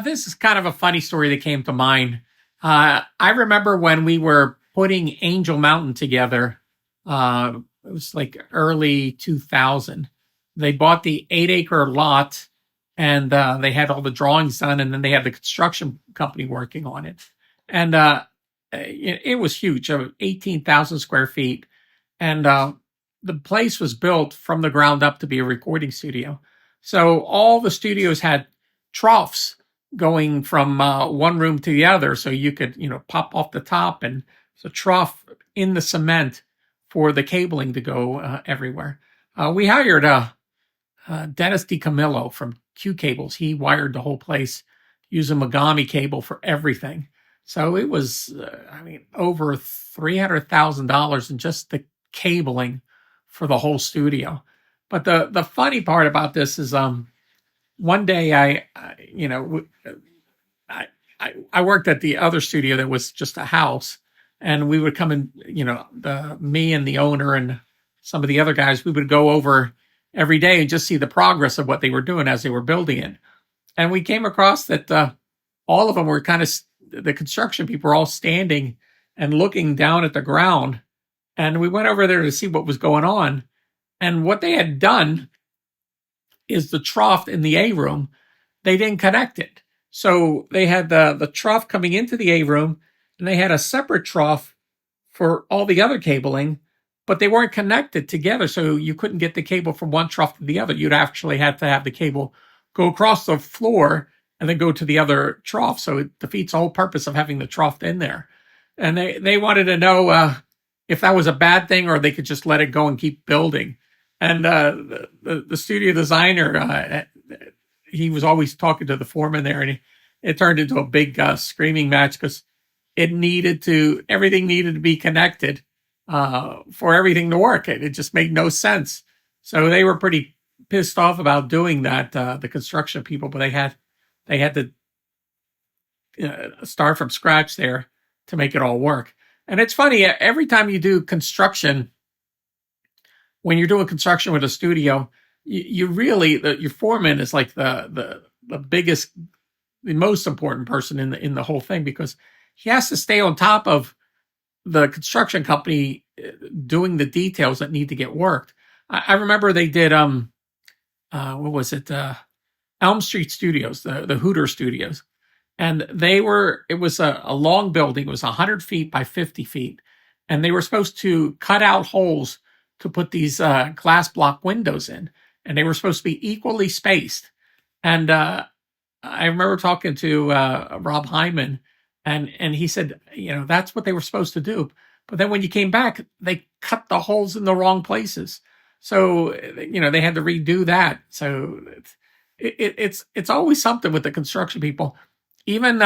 This is kind of a funny story that came to mind. I remember when we were putting Angel Mountain together. It was like early 2000. They bought the 8 acre lot, and they had all the drawings done, and then they had the construction company working on it. And it was huge, 18,000 square feet. And the place was built from the ground up to be a recording studio. So all the studios had troughs going from one room to the other, so you could, pop off the top, and it's a trough in the cement for the cabling to go everywhere. We hired Dennis DiCamillo from Q Cables. He wired the whole place using Megami cable for everything. So it was, over $300,000 in just the cabling for the whole studio. But the funny part about this is, one day I worked at the other studio that was just a house, and we would come in, me and the owner and some of the other guys, we would go over every day and just see the progress of what they were doing as they were building it. And we came across that all of them were the construction people were all standing and looking down at the ground. And we went over there to see what was going on. And what they had done is the trough in the A room, they didn't connect it. So they had the trough coming into the A room, and they had a separate trough for all the other cabling, but they weren't connected together. So you couldn't get the cable from one trough to the other. You'd actually have to have the cable go across the floor and then go to the other trough. So it defeats the whole purpose of having the trough in there. And they wanted to know if that was a bad thing or they could just let it go and keep building. And the studio designer, he was always talking to the foreman there, and it turned into a big screaming match because everything needed to be connected for everything to work. It just made no sense. So they were pretty pissed off about doing that, the construction people, but they had to start from scratch there to make it all work. And it's funny, every time you do construction, when you're doing construction with a studio, you really, your foreman is like the biggest, the most important person in the whole thing, because he has to stay on top of the construction company doing the details that need to get worked. I remember they did what was it, Elm Street Studios, the Hooter Studios, and it was a long building. It was 100 feet by 50 feet, and they were supposed to cut out holes to put these glass block windows in, and they were supposed to be equally spaced. And I remember talking to Rob Hyman, and he said, that's what they were supposed to do. But then when you came back, they cut the holes in the wrong places. So, they had to redo that. So it's always something with the construction people. Even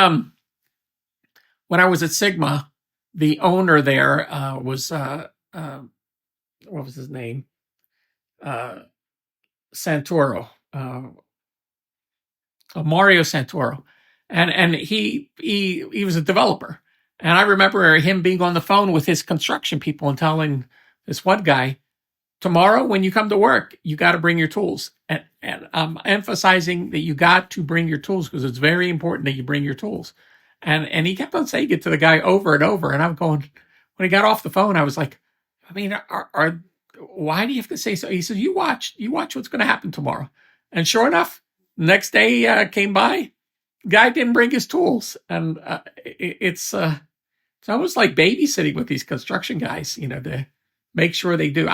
when I was at Sigma, the owner there was, what was his name? Santoro, Mario Santoro. And he was a developer. And I remember him being on the phone with his construction people and telling this one guy, tomorrow when you come to work, you got to bring your tools. And I'm emphasizing that you got to bring your tools because it's very important that you bring your tools. And he kept on saying it to the guy over and over. And I'm going, when he got off the phone, I was like, why do you have to say so? He said, you watch what's going to happen tomorrow. And sure enough, next day came by, guy didn't bring his tools. And it's almost like babysitting with these construction guys, to make sure they do.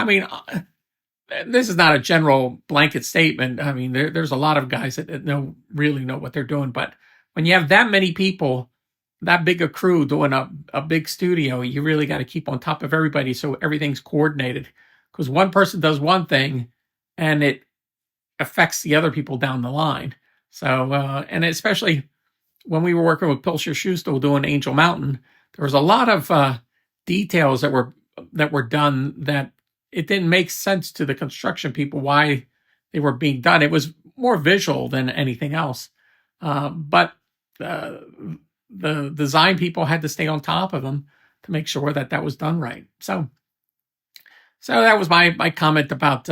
This is not a general blanket statement. There's a lot of guys that really know what they're doing. But when you have that many people, that big a crew doing a big studio, you really got to keep on top of everybody so everything's coordinated. Because one person does one thing and it affects the other people down the line. So, and especially when we were working with Pilcher Schuster doing Angel Mountain, there was a lot of details that were done that it didn't make sense to the construction people why they were being done. It was more visual than anything else. But the design people had to stay on top of them to make sure that was done right. So that was my comment about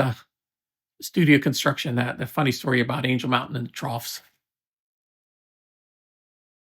studio construction, that the funny story about Angel Mountain and the troughs.